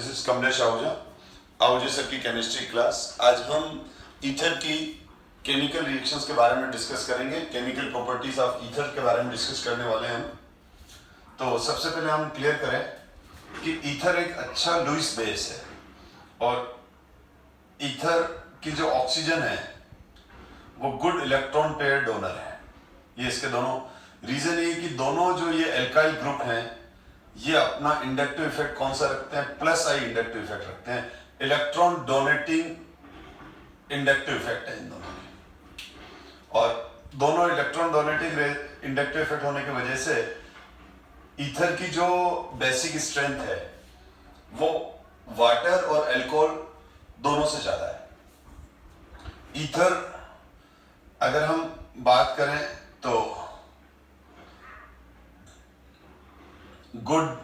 This is Kamlesh Ahuja sir की chemistry class. आज हम ईथर की केमिकल रिएक्शंस के बारे में डिस्कस करेंगे। केमिकल प्रॉपर्टीज ऑफ ईथर के बारे में डिस्कस करने वाले हैं हम। तो सबसे पहले हम क्लियर करें कि ईथर एक अच्छा लुईस बेस है और ईथर की जो ऑक्सीजन है वो गुड इलेक्ट्रॉन पेयर डोनर है। ये इसके दोनों रीजन ये कि दोनों जो ये एल्काइल ग्रुप हैं ये अपना इंडक्टिव इफेक्ट कौन सा रखते हैं, प्लस आई इंडक्टिव इफेक्ट रखते हैं। इलेक्ट्रॉन डोनेटिंग इंडक्टिव इफेक्ट है इन दोनों में, और दोनों इलेक्ट्रॉन डोनेटिंग इंडक्टिव इफेक्ट होने की वजह से ईथर की जो बेसिक स्ट्रेंथ है वो वाटर और अल्कोहल दोनों से ज्यादा है। ईथर अगर हम बात करें तो गुड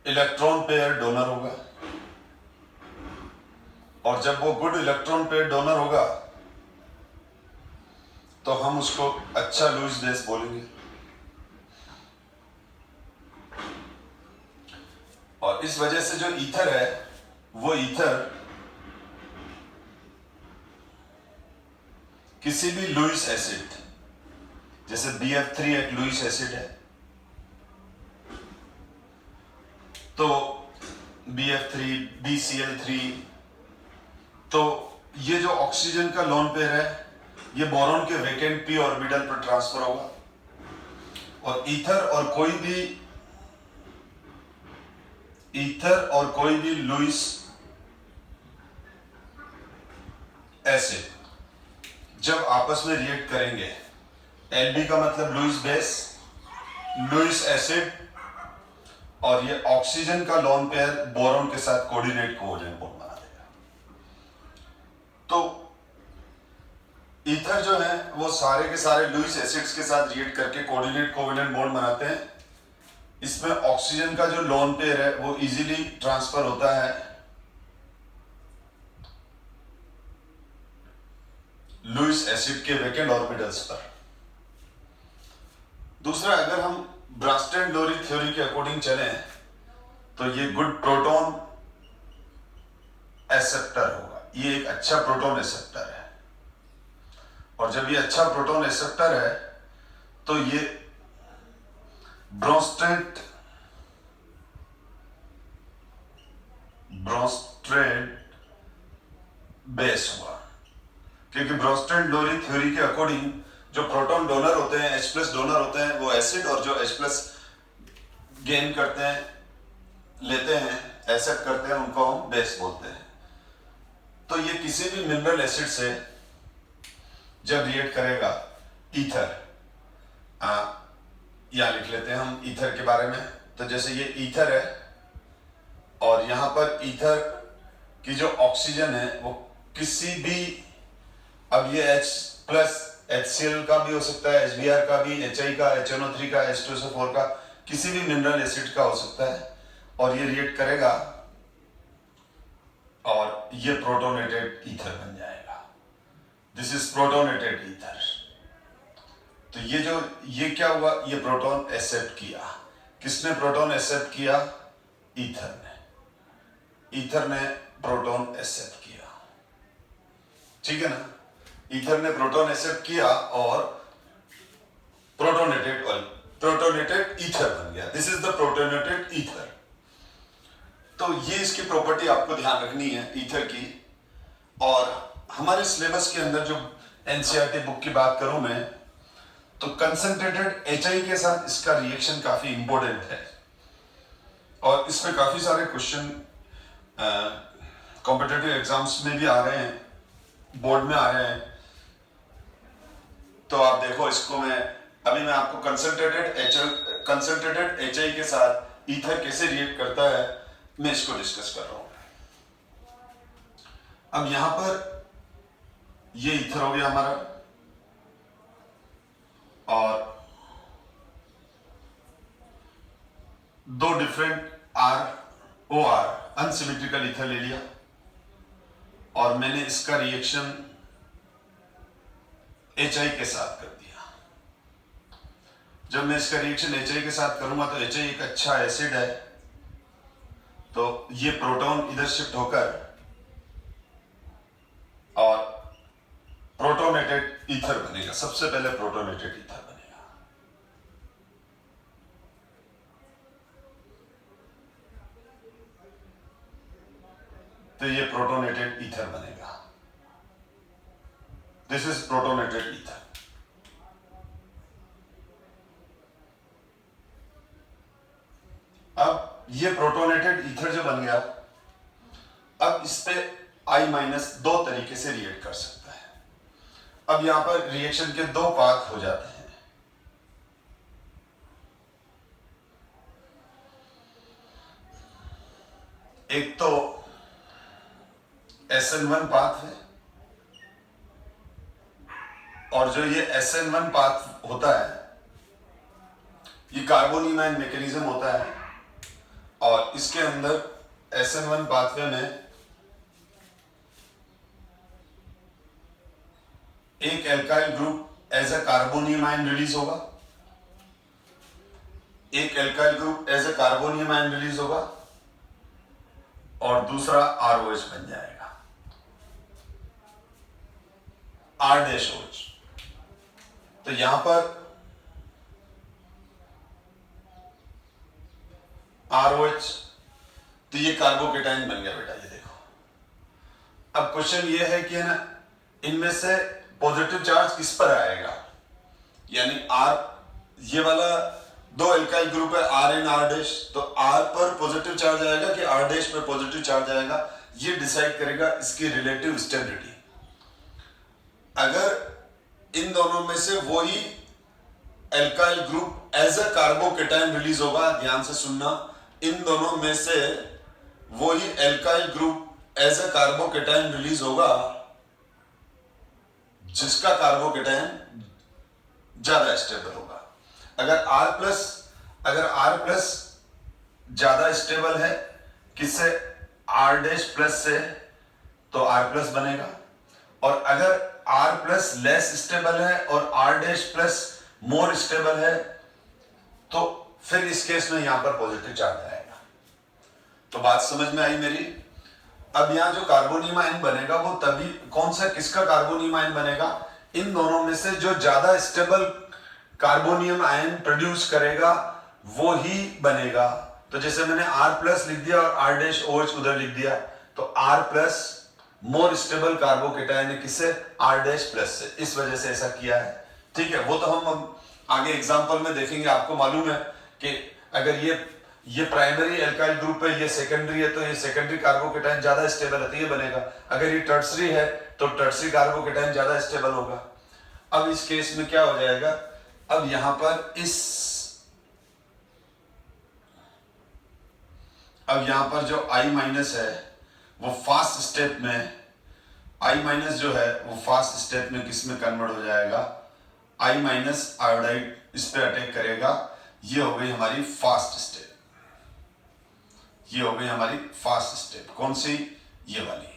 इलेक्ट्रॉन पेयर डोनर होगा, और जब वो गुड इलेक्ट्रॉन पेयर डोनर होगा तो हम उसको अच्छा लुईस बेस बोलेंगे। और इस वजह से जो ईथर है वो ईथर किसी भी लुईस एसिड, जैसे BF3 एक लुईस एसिड है, तो BF3 BCl3, तो ये जो ऑक्सीजन का लोन पेयर है ये बोरॉन के वेकेंट p ऑर्बिटल पर ट्रांसफर होगा, और ईथर और कोई भी लुईस एसिड जब आपस में रिएक्ट करेंगे, Lb का मतलब लुईस बेस, लुईस एसिड, और ये ऑक्सीजन का लोन पेयर बोरॉन के साथ कोऑर्डिनेट कोवैलेंट बॉन्ड बना देगा। तो ईथर जो है वो सारे के सारे लुईस एसिड्स के साथ रिएक्ट करके कोऑर्डिनेट कोवैलेंट बॉन्ड बनाते हैं। इसमें ऑक्सीजन का जो लोन पेयर है वो इजीली ट्रांसफर होता है लुईस एसिड के वेकेंट ऑर्बिटल्स पर। दूसरा, अगर हम ब्रांस्टन-लोरी थ्योरी के अकॉर्डिंग चलें तो ये गुड प्रोटॉन एक्सेप्टर होगा। ये एक अच्छा प्रोटॉन एक्सेप्टर है, और जब ये अच्छा प्रोटॉन एक्सेप्टर है तो ये ब्रोंस्टेड बेस हुआ, क्योंकि ब्रोंस्टेड-लोरी थ्योरी के अकॉर्डिंग जो प्रोटॉन डोनर होते हैं, H+ डोनर होते हैं, वो एसिड, और जो H+ गेन करते हैं, लेते हैं, एक्सेप्ट करते हैं, उनको हम बेस बोलते हैं। तो ये किसी भी मिनरल एसिड से जब रिएक्ट करेगा ईथर, या लिख लेते हैं हम ईथर के बारे में। तो जैसे ये ईथर है और यहां पर ईथर की जो ऑक्सीजन है वो किसी भी, अब ये H+ HCl का भी हो सकता है, HBr का भी, HI का, HNO3 का, H2SO4 का, किसी भी मिनरल एसिड का हो सकता है, और ये रिएक्ट करेगा और ये प्रोटोनेटेड ईथर बन जाएगा। This is protonated ether. तो ये क्या हुआ, ये प्रोटॉन एक्सेप्ट किया। किसने प्रोटॉन एक्सेप्ट किया? ईथर ने प्रोटॉन एक्सेप्ट किया। ठीक है ना, ईथर ने प्रोटॉन एक्सेप्ट किया और प्रोटोनेटेड ईथर बन गया। This is the protonated ether. तो ये इसकी प्रॉपर्टी आपको ध्यान रखनी है ईथर की। और हमारे सिलेबस के अंदर जो NCERT बुक की बात करूं मैं, तो कंसंट्रेटेड HI के साथ इसका रिएक्शन काफी इंपॉर्टेंट है, और इसमें काफी सारे क्वेश्चन कॉम्पिटिटिव एग्जाम्स में भी आ रहे हैं, बोर्ड में आ रहे हैं। तो आप देखो, इसको मैं आपको कंसंट्रेटेड HI के साथ ईथर कैसे रिएक्ट करता है मैं इसको डिस्कस कर रहा हूं। अब यहां पर ये ईथर हो गया हमारा, और दो डिफरेंट OR अनसिमेट्रिकल ईथर ले लिया, और मैंने इसका रिएक्शन HI के साथ कर दिया। जब मैं इसका रिएक्शन HI के साथ करूंगा तो HI एक अच्छा एसिड है, तो ये प्रोटॉन इधर शिफ्ट होकर और प्रोटोनेटेड ईथर बनेगा। सबसे पहले प्रोटोनेटेड ईथर बनेगा। तो ये प्रोटोनेटेड ईथर बनेगा। This is protonated ether. अब ये प्रोटोनेटेड ईथर जो बन गया, अब इस पे I- दो तरीके से रिएक्ट कर सकता है। अब यहां पर रिएक्शन के दो पाथ हो जाते हैं। एक तो SN1 पाथ है, और जो ये SN1 पाथ होता है ये कार्बोनिमाइन मैकेनिज्म होता है, और इसके अंदर SN1 पाथवे में एक alkyl group as a carbonium ion release होगा, एक alkyl group as a carbonium ion release होगा, और दूसरा ROH बन जाएगा, R-OH। तो यहां पर ROH, तो ये कार्बोकेटाइन बन गया बेटा, ये देखो। अब क्वेश्चन ये है कि है ना, इनमें से पॉजिटिव चार्ज किस पर आएगा, यानी R, ये वाला दो एल्काइल ग्रुप है RN R-, तो R पर पॉजिटिव चार्ज आएगा कि R- पर पॉजिटिव चार्ज आएगा, ये डिसाइड करेगा इसकी रिलेटिव स्टेबिलिटी। अगर इन दोनों में से वही alkyl group as a carbocation release होगा, ध्यान से सुनना, इन दोनों में से वही alkyl group as a carbocation release होगा जिसका कार्बोकेटाइन ज्यादा स्टेबल होगा। अगर R प्लस ज्यादा स्टेबल है किससे, R- से, तो R प्लस बनेगा, और अगर R प्लस लेस स्टेबल है और R- मोर स्टेबल है, तो फिर इस केस में यहां पर पॉजिटिव चार्ज आएगा। तो बात समझ में आई मेरी। अब यहां जो कार्बोनियम आयन बनेगा वो तभी, कौन सा, किसका कार्बोनियम आयन बनेगा, इन दोनों में से जो ज्यादा स्टेबल कार्बोनियम आयन प्रोड्यूस करेगा वो ही बनेगा। तो जैसे मैंने R+ लिख दिया और R-OH उधर लिख दिया, तो R+ मोर स्टेबल कार्बोकेटायन है किससे, R+ से, इस वजह से ऐसा किया है। ठीक है, वो तो हम आगे एग्जांपल में देखेंगे। आपको मालूम है कि अगर ये प्राइमरी एल्काइल ग्रुप है, ये सेकेंडरी है, तो ये सेकेंडरी कार्बोकेटायन ज्यादा स्टेबल है तो ये बनेगा। अगर ये टर्सरी है तो टर्सरी कार्बोकेटायन ज्यादा स्टेबल होगा। अब इस केस में क्या हो जाएगा, अब यहां पर अब यहां पर जो I- है वो फास्ट स्टेप में, I- जो है वो फास्ट स्टेप में किस में कन्वर्ट हो जाएगा, I- आयोडाइड इस पे अटैक करेगा। ये हो गई हमारी फास्ट स्टेप, ये हो गई हमारी फास्ट स्टेप। कौन सी, ये वाली।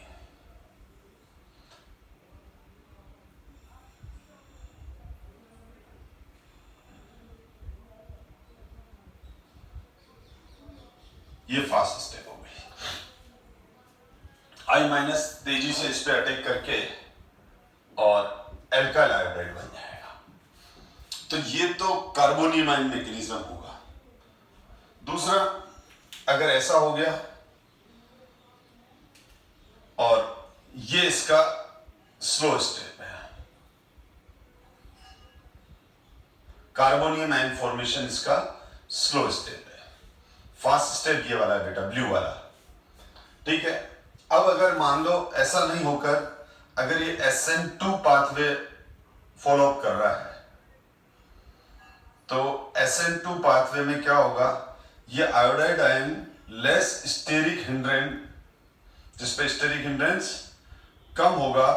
ये फास्ट स्टेप हो गई। I- तेजी से इस पे अटैक करके और एल्काइल आयोडाइड बन जाएगा। तो ये तो कार्बोनियम आयन मैकेनिज्म होगा। दूसरा, अगर ऐसा हो गया और ये इसका स्लो स्टेप है, कार्बोनियम आयन फॉर्मेशन इसका स्लो स्टेप है। फास्ट स्टेप ये वाला है बेटा, ब्लू वाला। ठीक है, अब अगर मान लो ऐसा नहीं होकर अगर ये SN2 पाथवे फॉलो अप कर रहा है, तो SN2 पाथवे में क्या होगा, ये iodide ion less steric hindrance, जिस पे स्टेरिक हिंड्रेंस कम होगा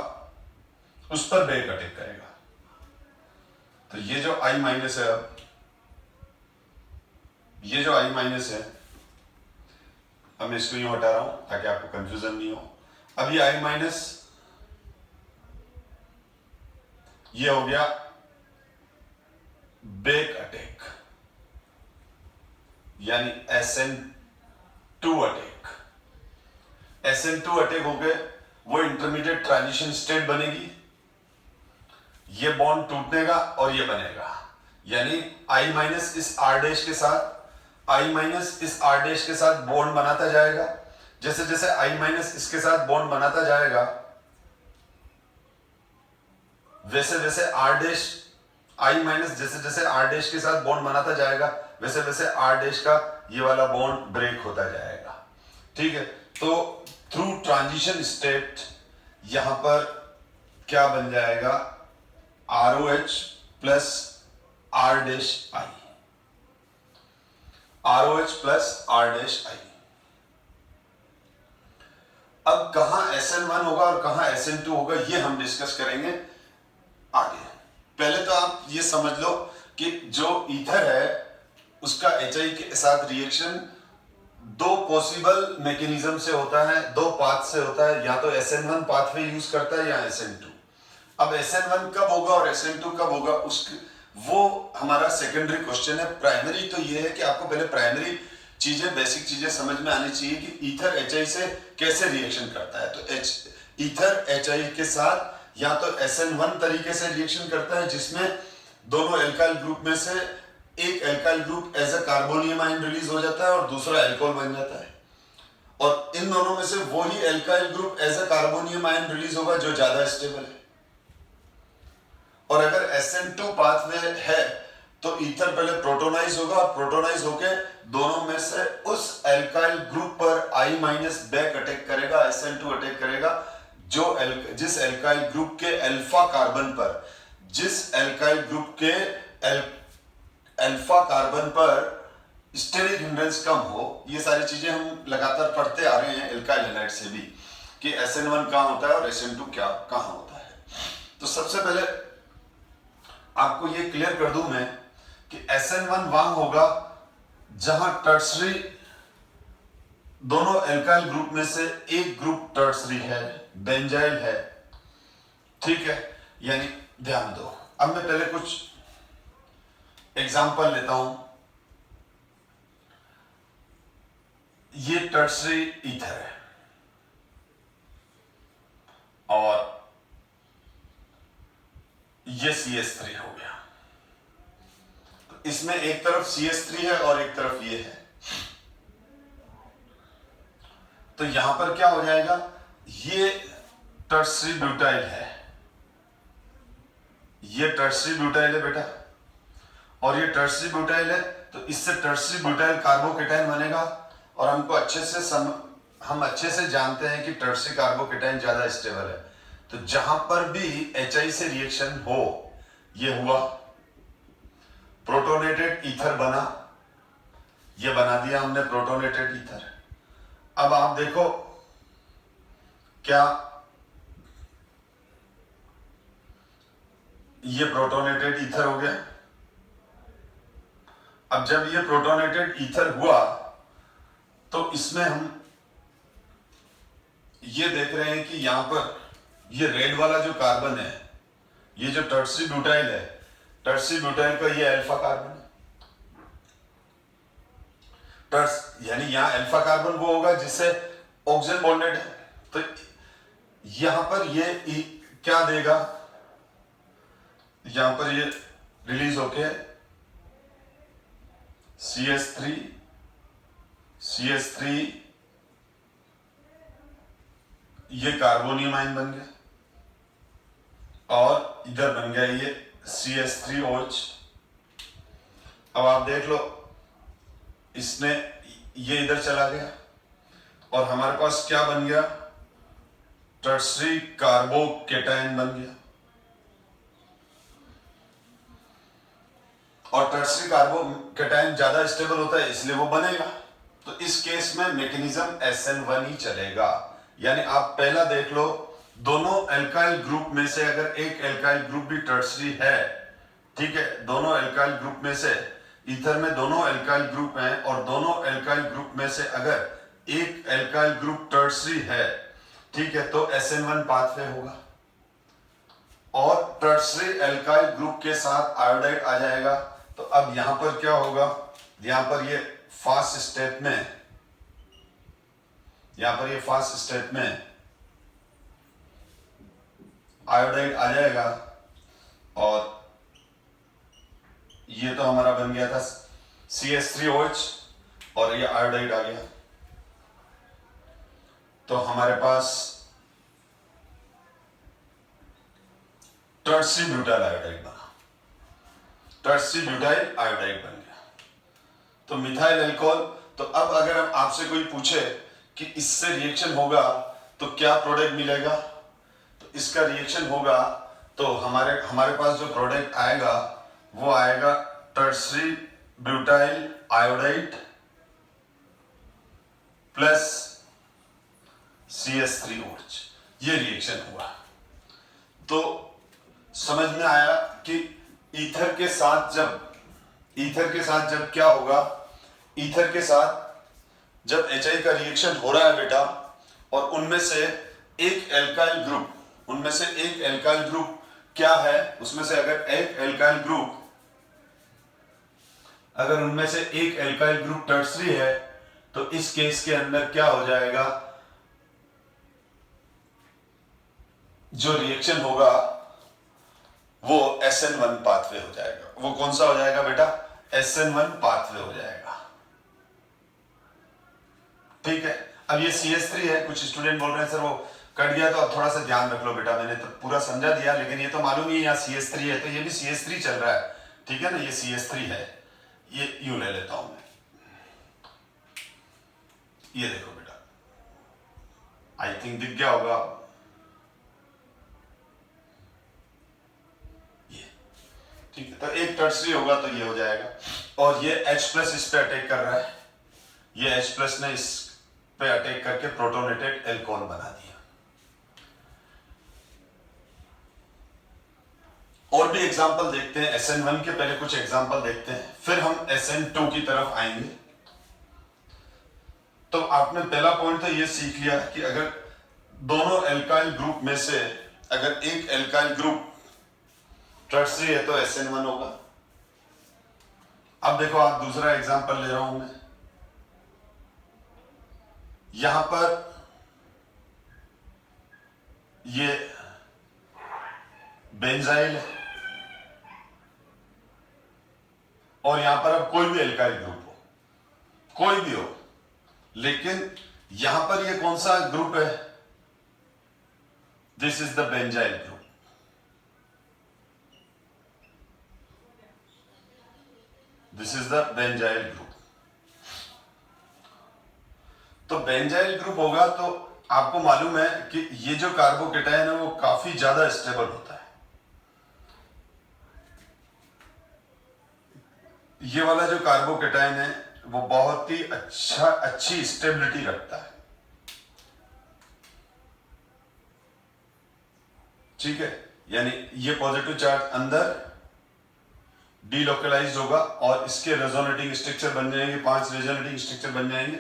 उस पर बैक अटैक करेगा। तो ये जो I- है, अब ये जो I- है, अब मैं इसको यूं हटा रहा हूं ताकि आपको कंफ्यूजन नहीं हो। अब ये I- ये हो गया बैक अटैक, यानी SN2 अटैक। SN2 अटैक हो गए, वो इंटरमीडिएट ट्रांजिशन स्टेट बनेगी, ये बॉन्ड टूटने का और ये बनेगा, यानी I माइनस इस R डैश के साथ, I माइनस इस R डैश के साथ बॉन्ड बनाता जाएगा। जैसे जैसे I माइनस इसके साथ बॉन्ड बनाता जाएगा, वैसे वैसे R डैश, I माइनस जैसे जैसे R डैश के साथ बॉन्ड बनाता जाएगा, वैसे वैसे R डैश का ये वाला बॉन्ड ब्रेक होता जाएगा। ठीक है, तो थ्रू ट्रांजिशन स्टेट यहां पर क्या बन जाएगा, ROH plus R dash I, ROH plus R dash I। अब कहां SN1 होगा और कहां SN2 होगा ये हम डिस्कस करेंगे आगे। पहले तो आप ये समझ लो कि जो ईथर है उसका HI के साथ रिएक्शन दो पॉसिबल मैकेनिज्म से होता है, दो पाथ से होता है, या तो SN1 पाथवे यूज करता है या SN2। अब SN1 कब होगा और SN2 कब होगा वो हमारा सेकेंडरी क्वेश्चन है। प्राइमरी तो ये है कि आपको पहले प्राइमरी चीजें, बेसिक चीजें समझ में आनी चाहिए कि ईथर HI से कैसे रिएक्शन करता है। तो ईथर HI के साथ या तो SN1 तरीके से रिएक्शन करता है जिसमें दोनों एल्काइल ग्रुप में से एक alkyl group as a carbonium ion release हो जाता है और दूसरा एल्कोहल बन जाता है, और इन दोनों में से वही alkyl group as a carbonium ion release होगा जो ज्यादा स्टेबल है। और अगर SN2 पाथवे है तो ईथर पहले प्रोटोनाइज होगा और प्रोटोनाइज होके दोनों में से उस एल्काइल ग्रुप पर I माइनस बैक अटैक करेगा, SN2 अटैक करेगा, जिस एल्काइल ग्रुप के अल्फा कार्बन पर, जिस एल्काइल ग्रुप के अल्फा कार्बन पर स्टेरिक हिंड्रेंस कम हो। ये सारी चीजें हम लगातार पढ़ते आ रहे हैं एल्काइल हैलाइड से भी कि SN1 कहां होता है और SN2 कहां होता है। तो सबसे पहले आपको ये क्लियर कर दूं मैं कि SN1 वहां होगा जहां टर्सरी, दोनों एल्काइल ग्रुप में से एक ग्रुप टर्सरी है, बेंजाइल है। ठीक है, यानी ध्यान दो। अब मैं पहले कुछ एग्जाम्पल लेता हूं। ये टर्सरी ईथर है और ये CH3 हो गया। तो इसमें एक तरफ CH3 है और एक तरफ ये है, तो यहां पर क्या हो जाएगा, ये टर्सरी ब्यूटाइल है, ये टर्सरी ब्यूटाइल है बेटा, और ये टर्सरी ब्यूटाइल है, तो इससे टर्सरी ब्यूटाइल कार्बोकेटाइन बनेगा। और हमको हम अच्छे से जानते हैं कि टर्सरी कार्बोकेटाइन ज्यादा स्टेबल है। तो जहां पर भी HI से रिएक्शन हो, ये हुआ, प्रोटोनेटेड ईथर बना, ये बना दिया हमने प्रोटोनेटेड ईथर। अब आप देखो क्या ये प्रोटोनेटेड ईथर हो गया। अब जब ये प्रोटोनेटेड ईथर हुआ तो इसमें हम ये देख रहे हैं कि यहां पर ये रेड वाला जो कार्बन है, ये जो टर्सरी ब्यूटाइल है, टर्सरी ब्यूटाइल का ये अल्फा कार्बन है। यानी यहां अल्फा कार्बन वो होगा जिससे ऑक्सीजन बॉन्डेड है। तो यहां पर ये क्या देगा, यहां पर ये रिलीज होके CH3 ये कार्बोनियम आयन बन गया, और इधर बन गया ये CH3OH। अब आप देख लो, इसने ये इधर चला गया और हमारे पास क्या बन गया, टर्सरी कार्बोकेटाइन बन गया। और टर्सरी कार्बोकेटाइन ज्यादा स्टेबल होता है इसलिए वो बनेगा। तो इस केस में मैकेनिज्म SN1 ही चलेगा। यानी आप पहला देख लो, दोनों एल्काइल ग्रुप में से अगर एक एल्काइल ग्रुप भी टर्सरी है, ठीक है, दोनों एल्काइल ग्रुप में से, ईथर में दोनों एल्काइल ग्रुप हैं और दोनों एल्काइल ग्रुप में से अगर एक एल्काइल ग्रुप टर्सरी है, ठीक है, तो SN1 पाथवे होगा और टर्सरी एल्काइल ग्रुप के साथ आयोडाइड आ जाएगा। तो अब यहां पर क्या होगा, यहां पर ये फास्ट स्टेप में यहां पर ये फास्ट स्टेट में आयोडाइड आ जाएगा और ये तो हमारा बन गया था CH3OH और ये आयोडाइड आ गया। तो हमारे पास टर्सरी ब्यूटाइल आयोडाइड बना, टर्सरी ब्यूटाइल आयोडाइड बन गया। तो मिथाइल अल्कोहल। तो अब अगर हम आपसे कोई पूछे कि इससे रिएक्शन होगा तो क्या प्रोडक्ट मिलेगा, तो इसका रिएक्शन होगा तो हमारे पास जो प्रोडक्ट आएगा वो आएगा tertiary butyl iodide plus CH3OH, ये रिएक्शन हुआ। तो समझ में आया कि ईथर के साथ जब क्या होगा, ईथर के साथ जब HI का रिएक्शन हो रहा है बेटा, और उनमें से एक एल्काइल ग्रुप क्या है, उसमें से अगर उनमें से एक एल्काइल ग्रुप टर्सरी है तो इस केस के अंदर क्या हो जाएगा, जो रिएक्शन होगा वो SN1 पाथवे हो जाएगा। वो कौन सा हो जाएगा बेटा, SN1 पाथवे हो जाएगा। ठीक है। अब ये CH3 है, कुछ स्टूडेंट बोल रहे हैं सर वो कट गया, तो अब थोड़ा सा ध्यान रख लो बेटा, मैंने तो पूरा समझा दिया, लेकिन ये तो मालूम ही है यहाँ CH3 है, तो ये भी CH3 चल रहा है, ठीक है ना, ये CH3 है, ये यूं ले लेता हूं मैं, ये देखो बेटा, आई थिंक दिख गया होगा ये, ठीक है। तो एक टर्सरी होगा तो ये हो जाएगा, और ये H+ इस पे अटैक कर रहा है, ये H+ ने इस पे अटैक करके प्रोटोनेटेड एल्कोहल बना दिया। और भी एग्जांपल देखते हैं, SN1 के पहले कुछ एग्जांपल देखते हैं, फिर हम SN2 की तरफ आएंगे। तो आपने पहला पॉइंट तो ये सीख लिया कि अगर दोनों एल्काइल ग्रुप में से अगर एक एल्काइल ग्रुप टर्सरी है तो SN1 होगा। अब देखो, आप दूसरा एग्जांपल ले रहा हूं मैं, यहां पर ये बेंजाइल है और यहां पर अब कोई भी एल्काइल ग्रुप हो, कोई भी हो, लेकिन यहां पर ये कौन सा ग्रुप है, this is the benzyl group. This is the benzyl group. तो बेंजाइल ग्रुप होगा तो आपको मालूम है कि ये जो कार्बोकेटायन है वो काफी ज्यादा स्टेबल होता है। ये वाला जो कार्बोकेटायन है वो बहुत ही अच्छी स्टेबिलिटी रखता है, ठीक है। यानी ये पॉजिटिव चार्ज अंदर डीलोकलाइज होगा और इसके रेजोनेटिंग स्ट्रक्चर बन जाएंगे, 5 रेजोनेटिंग स्ट्रक्चर बन जाएंगे।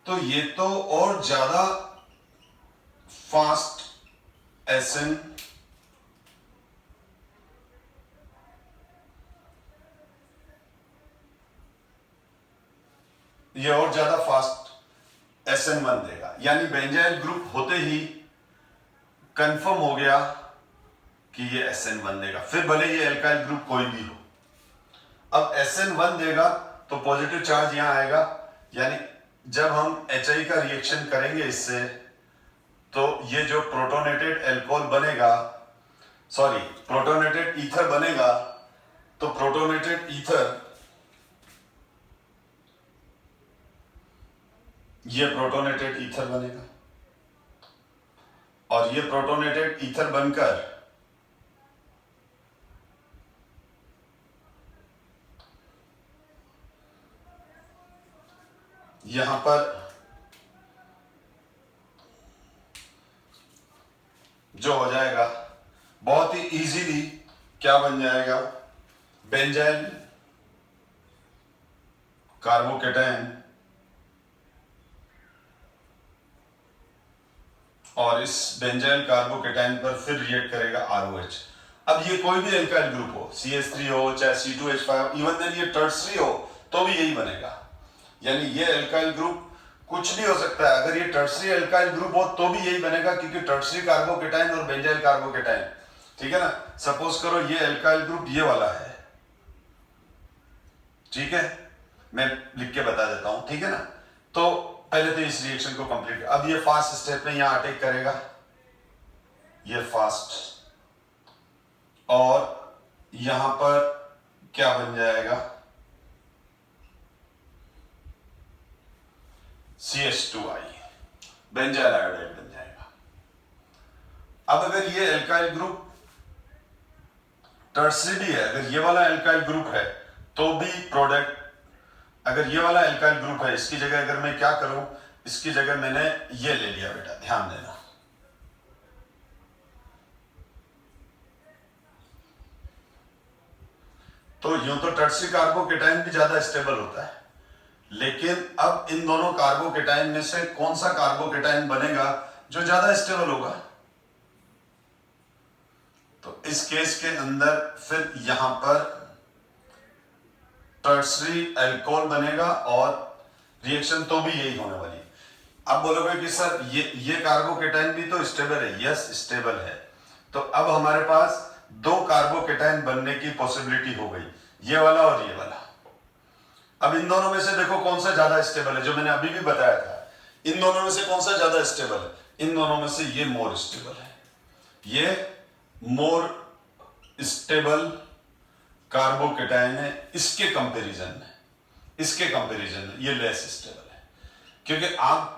तो ये तो और ज्यादा फास्ट SN ये और ज्यादा फास्ट SN1 देगा। यानी बेंजाइल ग्रुप होते ही कंफर्म हो गया कि ये SN1 देगा, फिर भले ये एल्काइल ग्रुप कोई भी हो। अब SN1 देगा तो पॉजिटिव चार्ज यहां आएगा, यानी जब हम HI का रिएक्शन करेंगे इससे, तो ये जो प्रोटोनेटेड एल्कोहल बनेगा, सॉरी प्रोटोनेटेड ईथर बनेगा, तो प्रोटोनेटेड ईथर, ये प्रोटोनेटेड ईथर बनेगा और ये प्रोटोनेटेड ईथर बनकर यहां पर जो हो जाएगा बहुत ही इजीली क्या बन जाएगा, बेंजाइल कार्बोकेटायन और इस बेंजाइल कार्बोकेटायन पर फिर रिएक्ट करेगा ROH। अब ये कोई भी एल्काइल ग्रुप हो, CH3 हो चाहे C2H5, इवन देन ये टर्सरी हो तो भी यही बनेगा। यानी ये एल्काइल ग्रुप कुछ भी हो सकता है, अगर ये टर्सरी एल्काइल ग्रुप हो तो भी यही बनेगा, क्योंकि टर्सरी कार्बोकेटाइन और बेंजाइल कार्बोकेटाइन, ठीक है ना। सपोज करो ये एल्काइल ग्रुप ये वाला है, ठीक है, मैं लिख के बता देता हूं, ठीक है ना। तो पहले तो इस रिएक्शन को कंप्लीट, अब ये फास्ट स्टेप में यहां अटैक करेगा, ये फास्ट, और यहां पर क्या बन जाएगा, CH2I, बेंजाइल आयोडाइड बन जाएगा। अब अगर ये एल्काइल ग्रुप टर्सरी भी है, अगर ये वाला एल्काइल ग्रुप है तो भी प्रोडक्ट, अगर ये वाला एल्काइल ग्रुप है, इसकी जगह अगर मैं क्या करूं, इसकी जगह मैंने ये ले लिया बेटा, ध्यान देना। तो यूं तो टर्सरी कार्बोकेटाइन भी ज्यादा स्टेबल होता है, लेकिन अब इन दोनों कार्बोकेटाइन में से कौन सा कार्बोकेटाइन बनेगा जो ज्यादा स्टेबल होगा। तो इस केस के अंदर फिर यहां पर टर्सरी अल्कोहल बनेगा और रिएक्शन तो भी यही होने वाली है। अब बोलोगे कि सर ये कार्बोकेटाइन भी तो स्टेबल है, यस स्टेबल है। तो अब हमारे पास दो कार्बोकेटाइन बनने की पॉसिबिलिटी हो गई, ये वाला और ये वाला। अब इन दोनों में से देखो कौन सा ज्यादा स्टेबल है, जो मैंने अभी भी बताया था, इन दोनों में से कौन सा ज्यादा स्टेबल है, इन दोनों में से ये मोर स्टेबल है, ये मोर स्टेबल कार्बोकेटाइन है इसके कंपैरिजन में, इसके कंपैरिजन में ये लेस स्टेबल है। क्योंकि आप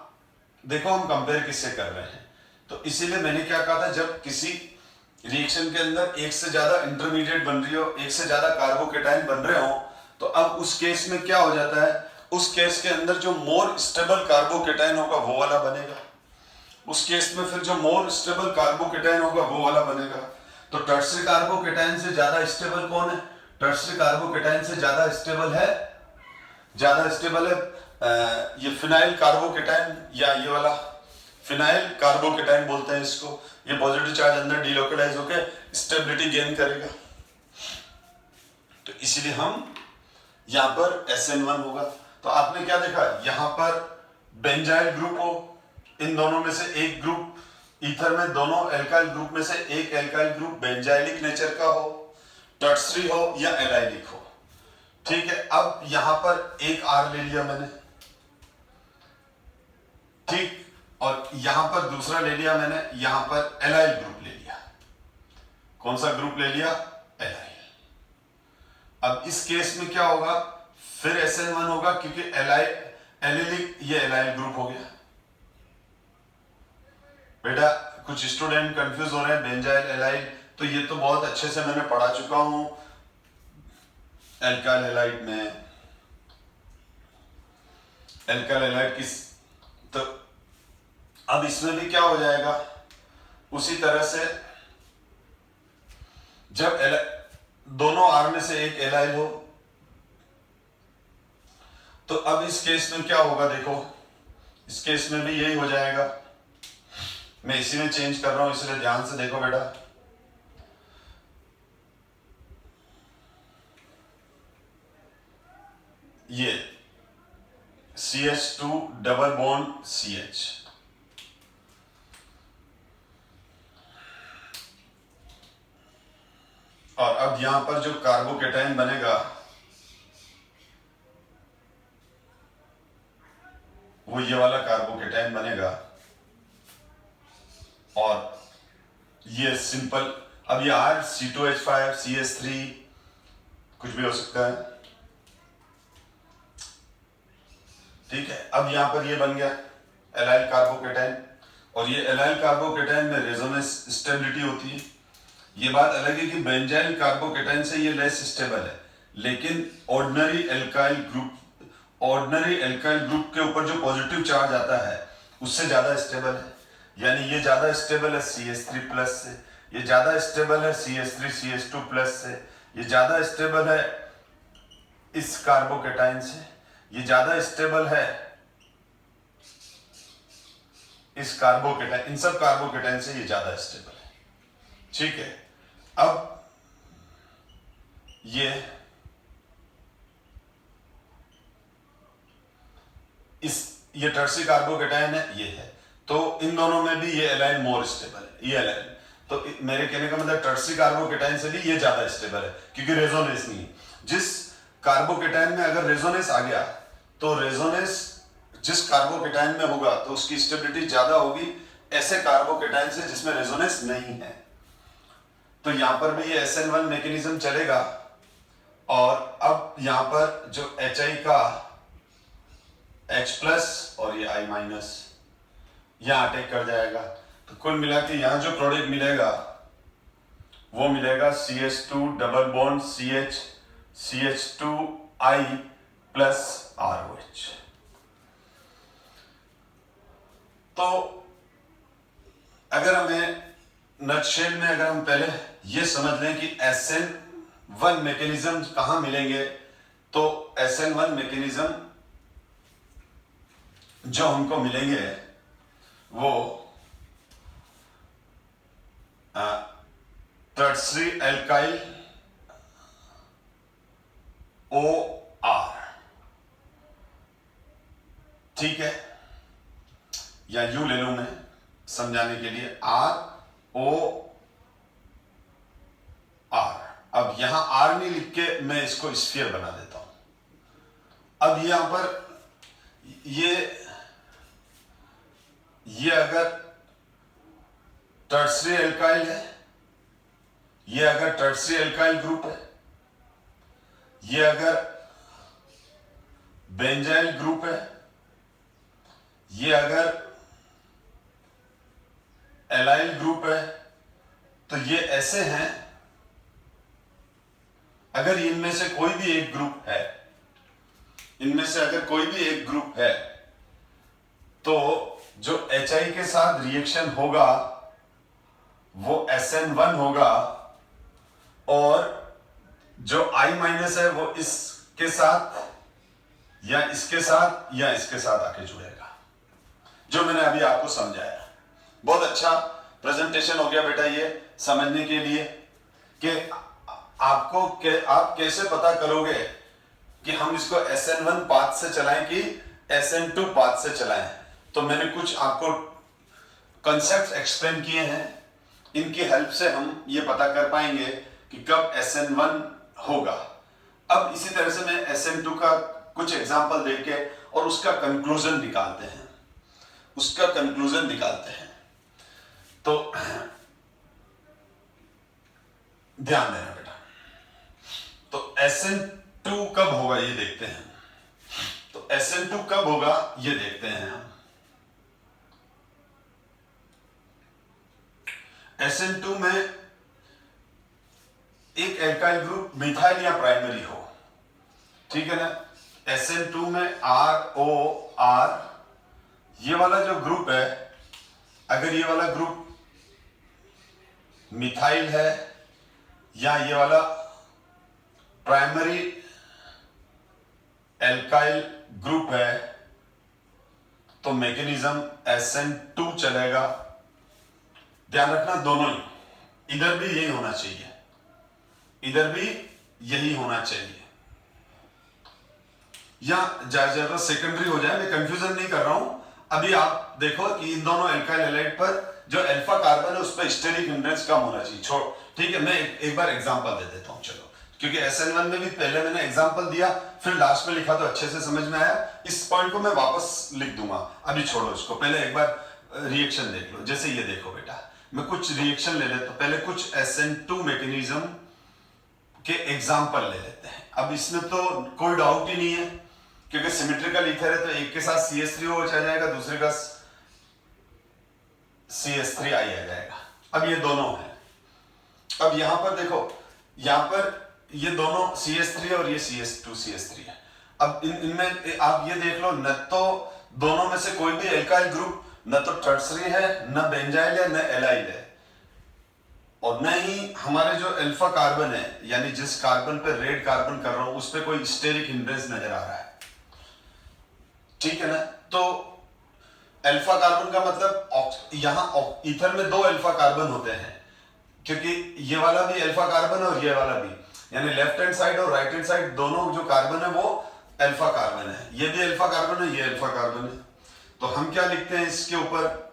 देखो हम कंपेयर किससे कर रहे हैं, तो इसीलिए मैंने क्या कहा था, जब किसी रिएक्शन के अंदर एक से ज्यादा इंटरमीडिएट बन रही हो, एक से ज्यादा कार्बोकेटाइन बन रहे हो, तो अब उस केस में क्या हो जाता है, उस केस के अंदर जो मोर स्टेबल कार्बोकेटाइन होगा वो वाला बनेगा, उस केस में फिर जो मोर स्टेबल कार्बोकेटाइन होगा वो वाला बनेगा। तो टर्सरी कार्बोकेटाइन से ज्यादा स्टेबल कौन है, टर्सरी कार्बोकेटाइन से ज्यादा स्टेबल है, ये फिनाइल कार्बोकेटाइन, या ये वाला फिनाइल कार्बोकेटाइन बोलते हैं इसको। ये पॉजिटिव चार्ज अंदर डिलोकलाइज होकर स्टेबिलिटी गेन करेगा, तो इसीलिए हम यहां पर SN1 होगा। तो आपने क्या देखा, यहां पर बेंजाइल ग्रुप हो, इन दोनों में से एक ग्रुप ईथर में, दोनों एल्काइल ग्रुप में से एक एल्काइल ग्रुप बेंजाइलिक नेचर का हो, टर्सरी हो या एलाइलिक हो, ठीक है। अब यहां पर एक R ले लिया मैंने, ठीक, और यहां पर दूसरा ले लिया मैंने, यहां पर एलाइल ग्रुप ले लिया। कौन सा ग्रुप ले लिया, एलाइल। अब इस केस में क्या होगा, फिर SN1 होगा, क्योंकि एलिलिक ये एलाइल ग्रुप हो गया। बेटा कुछ स्टूडेंट कंफ्यूज हो रहे हैं बेंजाइल एलाइल, तो ये तो बहुत अच्छे से मैंने पढ़ा चुका हूं एल्काइल हैलाइड में, एल्काइल हैलाइड किस, तो अब इसमें भी क्या हो जाएगा, उसी तरह से जब दोनों R में से एक एलाइल हो, तो अब इस केस में क्या होगा, देखो इस केस में भी यही हो जाएगा। मैं इसी में चेंज कर रहा हूं, इसलिए ध्यान से देखो बेटा। ये CH2 डबल बॉन्ड CH, और अब यहां पर जो कार्बोकेटाइन बनेगा वो ये वाला कार्बोकेटाइन बनेगा, और ये सिंपल, अब ये R C2H5 CH3 कुछ भी हो सकता है, ठीक है। अब यहां पर ये बन गया एलाइल कार्बोकेटाइन, और ये एलाइल कार्बोकेटाइन में रेजोनेंस स्टेबिलिटी होती है। ये बात अलग है कि बेंजाइल कार्बोकेटाइन से ये लेस स्टेबल है, लेकिन ऑर्डिनरी एल्काइल ग्रुप के ऊपर जो पॉजिटिव चार्ज आता है उससे ज्यादा स्टेबल है। यानी ये ज्यादा स्टेबल है CH3 प्लस से, ये ज्यादा स्टेबल है CH3 CH2 प्लस से, ये ज्यादा स्टेबल है इस कार्बोकेटाइन से, ये ज्यादा स्टेबल है इस कार्बोकेटाइन, इन सब कार्बोकेटाइन से ये ज्यादा स्टेबल है, ठीक है। अब ये ये टर्सरी कार्बोकेटायन है, ये है, तो इन दोनों में भी ये एलाइन मोर स्टेबल है, ये एलाइन। तो मेरे कहने का मतलब टर्सरी कार्बोकेटायन से भी ये ज्यादा स्टेबल है क्योंकि रेजोनेंस नहीं है। जिस कार्बोकेटायन में अगर रेजोनेंस आ गया तो रेजोनेंस जिस कार्बोकेटायन में होगा तो उसकी स्टेबिलिटी ज्यादा होगी ऐसे कार्बोकेटायन से जिसमें रेजोनेंस नहीं है। तो यहां पर भी ये SN1 मैकेनिज्म चलेगा और अब यहां पर जो HI का H+ और ये I- यहां अटैक कर जाएगा। तो कुल मिला के यहां जो प्रोडक्ट मिलेगा वो मिलेगा CH2 double bond CH CH2I plus ROH। तो अगर हमें नटशेल में अगर हम पहले ये समझ लें कि SN1 मैकेनिज्म कहां मिलेंगे, तो SN1 मैकेनिज्म जो हमको मिलेंगे वो टर्सरी एल्काइल OR, ठीक है, या यू ले लूं मैं समझाने के लिए ROR। अब यहां R नहीं लिख के मैं इसको स्फीयर बना देता हूं। अब यहां पर ये अगर टर्सरी एल्काइल है, ये अगर टर्सरी एल्काइल ग्रुप है, ये अगर बेंजाइल ग्रुप है, ये अगर एलाइल ग्रुप है, तो ये ऐसे हैं। अगर इनमें से कोई भी एक ग्रुप है, इनमें से अगर कोई भी एक ग्रुप है, तो जो HI के साथ रिएक्शन होगा वो SN1 होगा और जो I- है वो इसके साथ या इसके साथ या इसके साथ आके जुड़ेगा, जो मैंने अभी आपको समझाया। बहुत अच्छा प्रेजेंटेशन हो गया बेटा ये समझने के लिए कि आप कैसे पता करोगे कि हम इसको SN1 पाथ से चलाएं कि SN2 पाथ से चलाएं। तो मैंने कुछ आपको कॉन्सेप्ट एक्सप्लेन किए हैं, इनकी हेल्प से हम ये पता कर पाएंगे कि कब SN1 होगा। अब इसी तरह से मैं SN2 का कुछ एग्जांपल देके और उसका कंक्लूजन निकालते हैं, तो ध्यान देना बेटा। तो SN2 कब होगा ये देखते हैं। तो SN2 कब होगा ये देखते हैं हम। SN2 में एक एल्काइल ग्रुप मिथाइल या प्राइमरी हो, ठीक है ना। SN2 में ROR ये वाला जो ग्रुप है, अगर ये वाला ग्रुप मिथाइल है या ये वाला प्राइमरी एल्काइल ग्रुप है, तो मैकेनिज्म SN2 चलेगा। ध्यान रखना दोनों ही, इधर भी यही होना चाहिए, इधर भी यही होना चाहिए, या ज्यादा सेकेंडरी हो जाए। मैं कंफ्यूजन नहीं कर रहा हूं। अभी आप देखो कि इन दोनों एल्काइल हैलाइड पर जो अल्फा कार्बन है उस पर स्टेरिक हिंड्रेंस कम होना चाहिए। छोड़, ठीक है, मैं एक बार एग्जांपल दे देता हूं, चलो, क्योंकि SN1 में भी पहले मैंने एग्जांपल दिया, फिर लास्ट में लिखा तो अच्छे से समझ में आया। इस पॉइंट को मैं वापस लिख दूंगा, अभी छोड़ो इसको, पहले एक बार रिएक्शन देख लो। जैसे ये देखो बेटा, मैं कुछ रिएक्शन ले लेता हूं, पहले कुछ SN2 मैकेनिज्म के एग्जाम्पल ले लेते हैं। अब इसमें तो कोई डाउट ही नहीं है, क्योंकि सिमेट्रिकल ईथर है, तो एक के साथ CH3OH आ जाएगा, दूसरे का CH3I आ जाएगा। अब ये दोनों हैं। अब यहां पर देखो, यहां पर ये दोनों CH3 और ये CH2CH3 है। अब इनमें आप ये देख लो, न तो दोनों में से कोई भी एल्काइल ग्रुप न तो टर्सरी है, न बेंजाइल है, न एलाइल है, और न ही हमारे जो अल्फा कार्बन है, यानी जिस कार्बन पे रेड कार्बन कर रहा हूं उस पे कोई स्टेरिक हिंड्रेंस नजर आ रहा है, ठीक है ना। तो अल्फा कार्बन का मतलब यहां ईथर में दो अल्फा कार्बन होते हैं, क्योंकि ये वाला भी अल्फा कार्बन और ये वाला भी, यानी लेफ्ट हैंड साइड और राइट हैंड साइड दोनों जो कार्बन है वो अल्फा कार्बन है, ये भी अल्फा कार्बन है, ये अल्फा कार्बन है। तो हम क्या लिखते हैं इसके ऊपर,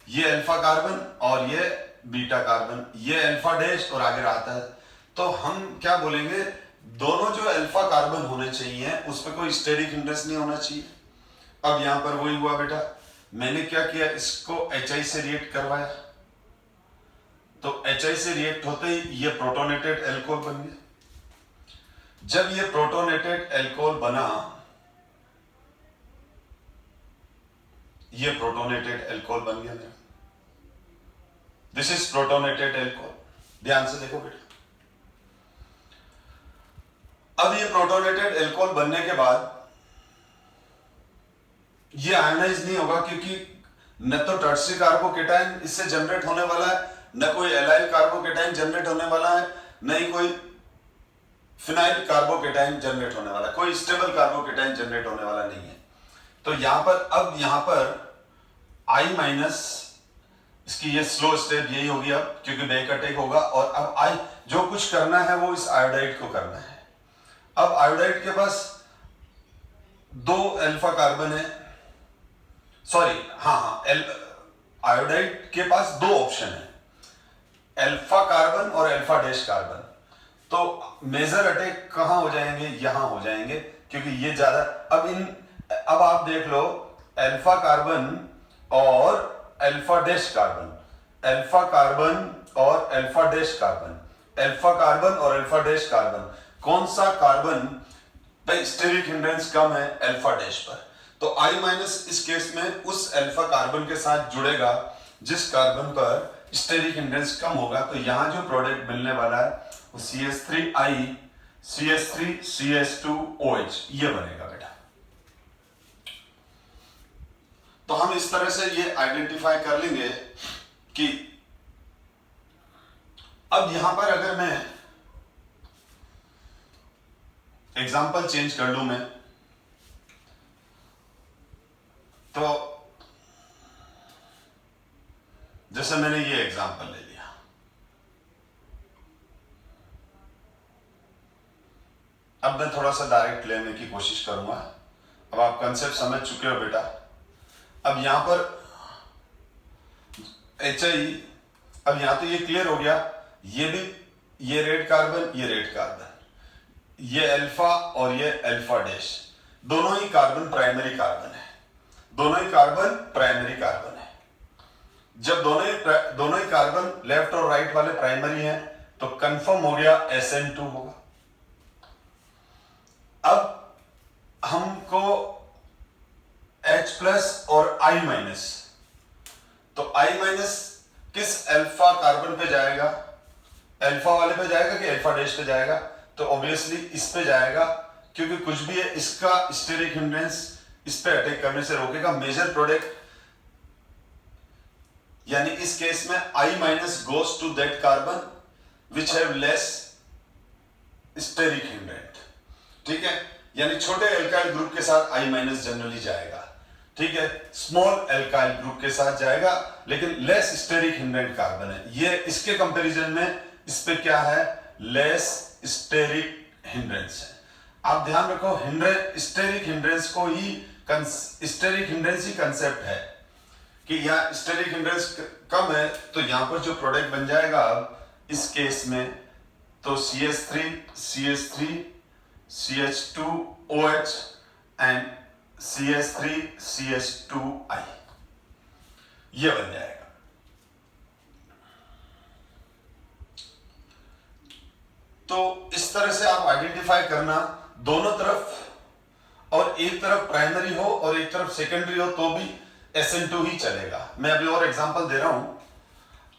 ये अल्फा कार्बन और ये बीटा कार्बन, ये अल्फा डैश और आगे रहता है। तो हम क्या बोलेंगे, दोनों जो अल्फा कार्बन होने चाहिए उस पर कोई स्टेरिक हिंड्रेंस नहीं होना चाहिए। अब यहां पर वही हुआ बेटा, मैंने क्या किया, इसको HI से रिएक्ट करवाया, तो HI से रिएक्ट होते ही ये प्रोटोनेटेड एल्कोहल बन गया। जब ये प्रोटोनेटेड एल्कोहल बना, ये प्रोटोनेटेड एल्कोहल बन गया मेरा, दिस इज प्रोटोनेटेड एल्कोहल। ध्यान से देखो बेटा, अब ये प्रोटोनेटेड एल्कोहल बनने के बाद ये आयनाइज नहीं होगा, क्योंकि न तो टर्शियरी कार्बोकेटाइन इससे जनरेट होने वाला है, न कोई एलाइल कार्बोकेटाइन जनरेट होने वाला है, न ही कोई फिनाइल कार्बोकेटाइन जनरेट होने वाला है, कोई स्टेबल कार्बोकेटाइन जनरेट होने वाला नहीं है। तो यहां पर अब यहां पर I माइनस, इसकी ये स्लो स्टेप यही होगी अब, क्योंकि बैक अटैक होगा, और अब I जो कुछ करना है वो इस आयोडाइड को करना है। अब आयोडाइड के पास दो अल्फा कार्बन है, सॉरी आयोडाइड के पास दो ऑप्शन है, अल्फा कार्बन और अल्फा डैश कार्बन। तो मेजर अटैक कहां हो जाएंगे, यहां हो जाएंगे, क्योंकि ये ज्यादा, अब आप देख लो, अल्फा कार्बन और alpha dash carbon, alpha carbon और alpha dash carbon, alpha carbon और अल्फा डैश कार्बन, कौन सा कार्बन पे स्टेरिक हिंड्रेंस कम है, अल्फा डैश पर। तो I माइनस इस केस में उस अल्फा कार्बन के साथ जुड़ेगा जिस कार्बन पर स्टेरिक हिंड्रेंस कम होगा। तो यहां जो प्रोडक्ट मिलने वाला है वो CH3I CH3 CH2OH ये बनेगा बेटा। तो हम इस तरह से ये आइडेंटिफाई कर लेंगे कि अब यहां पर अगर मैं एग्जाम्पल चेंज कर लूं मैं, तो जैसे मैंने ये एग्जाम्पल ले लिया, अब मैं थोड़ा सा डायरेक्ट लेने की कोशिश करूंगा। अब आप कंसेप्ट समझ चुके हो बेटा। अब यहां पर HI, अब यहां तो ये क्लियर हो गया, ये भी, ये रेड कार्बन, ये रेड कार्बन, ये अल्फा और ये अल्फा डैश, दोनों ही कार्बन प्राइमरी कार्बन है, दोनों ही कार्बन प्राइमरी कार्बन है। जब दोनों ही कार्बन लेफ्ट और राइट वाले प्राइमरी हैं तो कंफर्म हो गया SN2 होगा। अब हमको H प्लस और I माइनस, तो I माइनस किस अल्फा कार्बन पे जाएगा, अल्फा वाले पे जाएगा कि अल्फा डैश पे जाएगा, तो ऑब्वियसली इस पे जाएगा, क्योंकि कुछ भी है इसका स्टेरिक हिंड्रेंस इस पे अटैक करने से रोकेगा। मेजर प्रोडक्ट यानी इस केस में I minus goes to that carbon which have less steric hindrance, ठीक है, यानी छोटे एल्काइल ग्रुप के साथ I माइनस जनरली जाएगा, ठीक है, स्मॉल एल्काइल ग्रुप के साथ जाएगा, लेकिन लेस स्टेरिक हिंड्रेंट कार्बन है ये, इसके कंपैरिजन में इस पे क्या है, लेस स्टेरिक हिंड्रेंस है। आप ध्यान रखो, स्टेरिक हिंड्रेंस को ही, स्टेरिक हिंड्रेंस ही कंसेप्ट है कि यहाँ स्टेरिक हिंड्रेंस कम है, तो यहां पर जो प्रोडक्ट बन जाएगा अब इस केस में, तो CH3 CH2OH and CH3 CH2I ये बन जाएगा। तो इस तरह से आप आइडेंटिफाई करना, दोनों तरफ, और एक तरफ प्राइमरी हो और एक तरफ सेकेंडरी हो तो भी SN2 ही चलेगा। मैं अभी और एग्जांपल दे रहा हूं।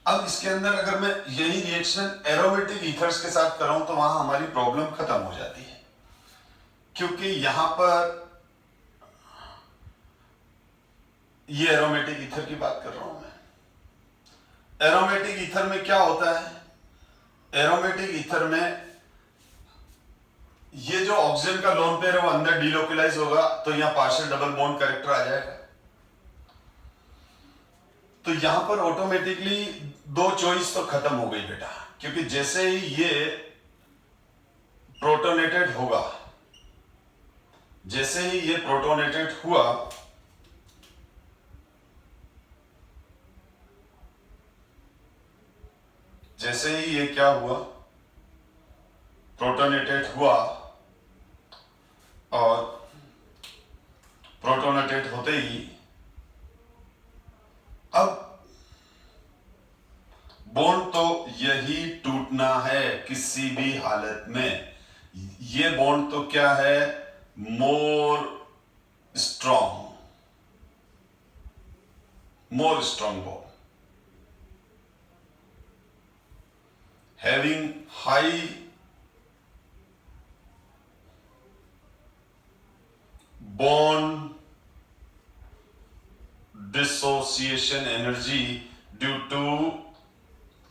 अब इसके अंदर अगर मैं यही रिएक्शन एरोमेटिक ईथर्स के साथ कर रहा हूं तो वहां हमारी प्रॉब्लम खत्म हो जाती है, क्योंकि यहां पर ये एरोमेटिक ईथर की बात कर रहा हूं मैं। एरोमेटिक ईथर में क्या होता है, एरोमेटिक ईथर में ये जो ऑक्सीजन का लोन पेयर है वो अंदर डीलोकलाइज होगा, तो यहां पार्शियल डबल बॉन्ड कैरेक्टर आ जाएगा। तो यहां पर ऑटोमेटिकली दो चॉइस तो खत्म हो गई बेटा, क्योंकि जैसे ही ये प्रोटोनेटेड होगा जैसे ही ये प्रोटोनेटेड हुआ, जैसे ही ये क्या हुआ, प्रोटोनेटेड हुआ, और प्रोटोनेटेड होते ही अब बॉन्ड तो यही टूटना है किसी भी हालत में। ये बॉन्ड तो क्या है, more strong bond, having high bond dissociation energy due to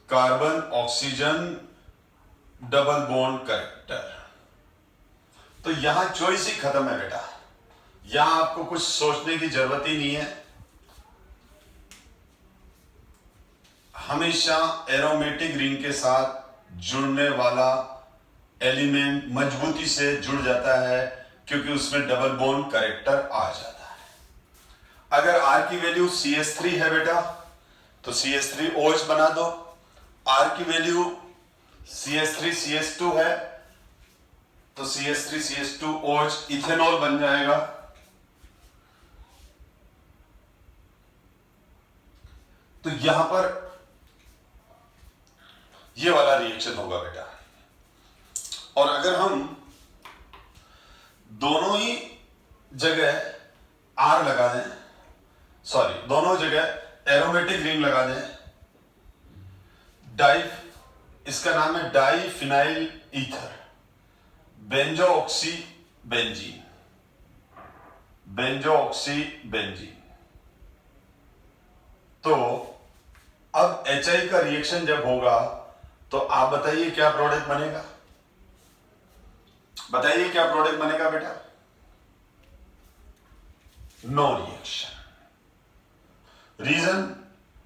carbon oxygen double bond character. तो यहां चॉइस ही खत्म है बेटा, यहां आपको कुछ सोचने की जरूरत ही नहीं है। हमेशा एरोमेटिक रिंग के साथ जुड़ने वाला एलिमेंट मजबूती से जुड़ जाता है, क्योंकि उसमें डबल बॉन्ड कैरेक्टर आ जाता है। अगर R की वैल्यू CH3 है बेटा, तो CH3OH बना दो। R की वैल्यू CH3CH2 है, तो CH3CH2OH इथेनॉल बन जाएगा। तो यहां पर ये वाला रिएक्शन होगा बेटा। और अगर हम दोनों ही जगह R लगा दें, सॉरी दोनों जगह एरोमेटिक रिंग लगा दें, इसका नाम है डाई फिनाइल ईथर, बेंजोऑक्सी बेंजीन। तो अब HI का रिएक्शन जब होगा, तो आप बताइए क्या प्रोडक्ट बनेगा, बताइए क्या प्रोडक्ट बनेगा बेटा, नो रिएक्शन।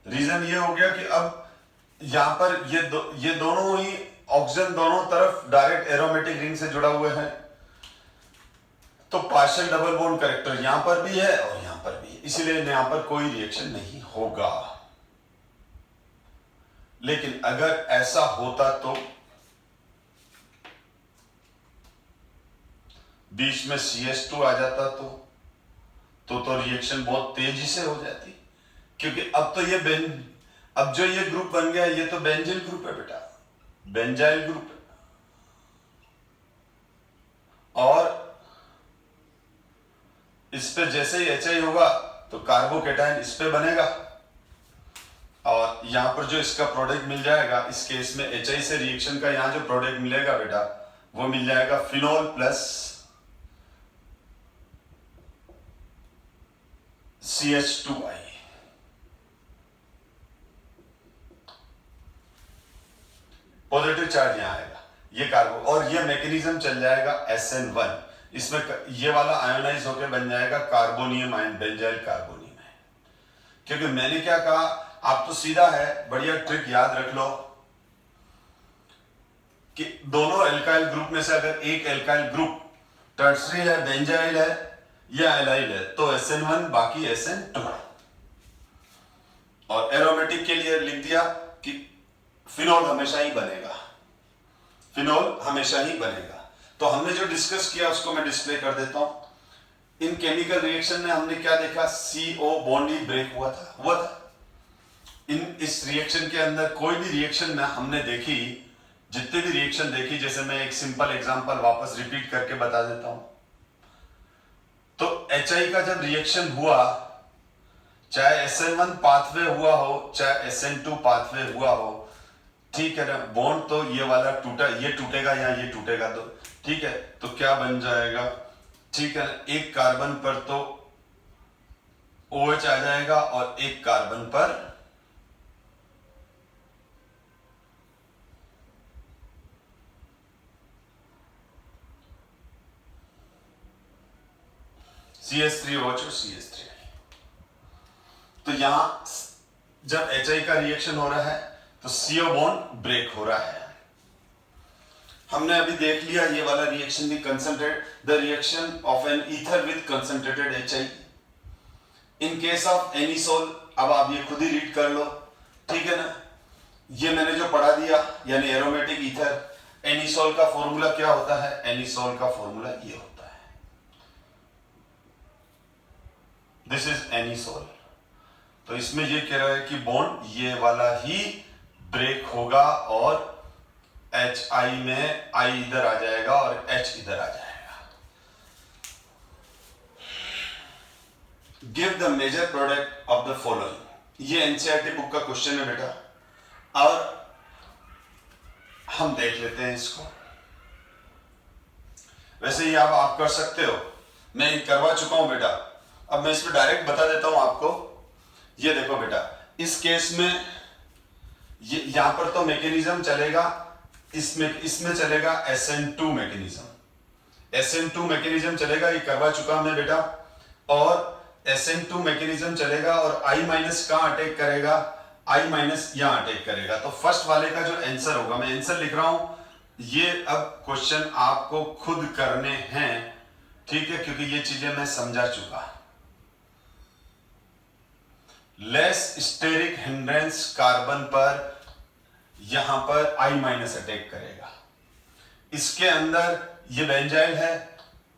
रीजन ये हो गया कि अब यहां पर ये दोनों ही ऑक्सीजन दोनों तरफ डायरेक्ट एरोमेटिक रिंग से जुड़ा हुए हैं, तो पार्शियल डबल बॉन्ड कैरेक्टर यहां पर भी है और यहां पर भी है, इसीलिए यहां पर कोई रिएक्शन नहीं होगा। लेकिन अगर ऐसा होता तो बीच में CH2 आ जाता तो रिएक्शन बहुत तेजी से हो जाती, क्योंकि अब तो अब जो ये ग्रुप बन गया, ये तो बेंजिल ग्रुप है बेटा, बेंजाइल ग्रुप है। और इस पे जैसे ही HI होगा तो कार्बोकेटाइन इस पे बनेगा, और यहां पर जो इसका प्रोडक्ट मिल जाएगा, इस केस में HI से रिएक्शन का यहां जो प्रोडक्ट मिलेगा बेटा, वो मिल जाएगा phenol plus CH2I। Positive charge यहां आएगा, ये कार्बो, और ये मैकेनिज्म चल जाएगा SN1, इसमें ये वाला आयोनाइज होकर बन जाएगा carbonium ion, benzyl carbonium ion. क्योंकि मैंने क्या कहा, आप तो सीधा है, बढ़िया ट्रिक याद रख लो कि दोनों एल्काइल ग्रुप में से अगर एक एल्काइल ग्रुप टर्सरी है, बेंजाइल है या एलाइल है, तो SN1 बाकी SN2। और एरोमेटिक के लिए लिख दिया कि फिनोल हमेशा ही बनेगा, फिनोल हमेशा ही बनेगा। तो हमने जो डिस्कस किया उसको मैं डिस्प्ले कर देता हूं। इन केमिकल रिएक्शन में हमने क्या देखा, CO बॉन्ड ही ब्रेक हुआ था। इस रिएक्शन के अंदर कोई भी रिएक्शन में हमने देखी, जितने भी रिएक्शन देखी, जैसे मैं एक सिंपल एग्जांपल वापस रिपीट करके बता देता हूं। तो HI का जब रिएक्शन हुआ, चाहे SN1 पाथवे हुआ हो, चाहे SN2 पाथवे हुआ हो, ठीक है ना, बॉन्ड तो ये वाला टूटा, ये टूटेगा या ये टूटेगा, तो ठीक है, तो क्या बन जाएगा, ठीक है, एक कार्बन पर तो OH आ जाएगा और एक कार्बन पर CH3OH और CH3। तो यहां जब HI का रिएक्शन हो रहा है तो CO बॉन्ड ब्रेक हो रहा है। हमने अभी देख लिया ये वाला रिएक्शन भी, concentrate the reaction of an ether with concentrated HI in case of anisole. अब आप ये खुद ही रीड कर लो, ठीक है ना। ये मैंने जो पढ़ा दिया, यानी एरोमेटिक ईथर, एनिसोल का फॉर्मूला क्या होता है? एनिसोल का फॉर्मूला ये होता है, दिस इज एनिसोल। तो इसमें ये कह रहा है कि बॉन्ड ये वाला ही ब्रेक होगा और HI में I इधर आ जाएगा और H इधर आ जाएगा। Give the major product of the following, ये NCERT बुक का क्वेश्चन है बेटा, और हम देख लेते हैं इसको। वैसे ही आप कर सकते हो, मैं करवा चुका हूं बेटा। अब मैं इसमें डायरेक्ट बता देता हूं आपको। ये देखो बेटा, इस केस में यहां पर तो मैकेनिज्म चलेगा, इसमें चलेगा SN2 मैकेनिज्म, SN2 मैकेनिज्म चलेगा, ये करवा चुका हमने बेटा। और SN2 मैकेनिज्म चलेगा और I माइनस कहां अटैक करेगा? I माइनस यहां अटैक करेगा। तो फर्स्ट वाले का जो आंसर होगा, मैं आंसर लिख रहा हूं, ये अब क्वेश्चन आपको खुद करने हैं, ठीक है, क्योंकि ये चीजें मैं समझा चुका। लेस स्टेरिक हिंड्रेंस कार्बन पर यहां पर I माइनस अटैक करेगा। इसके अंदर ये बेंजाइल है,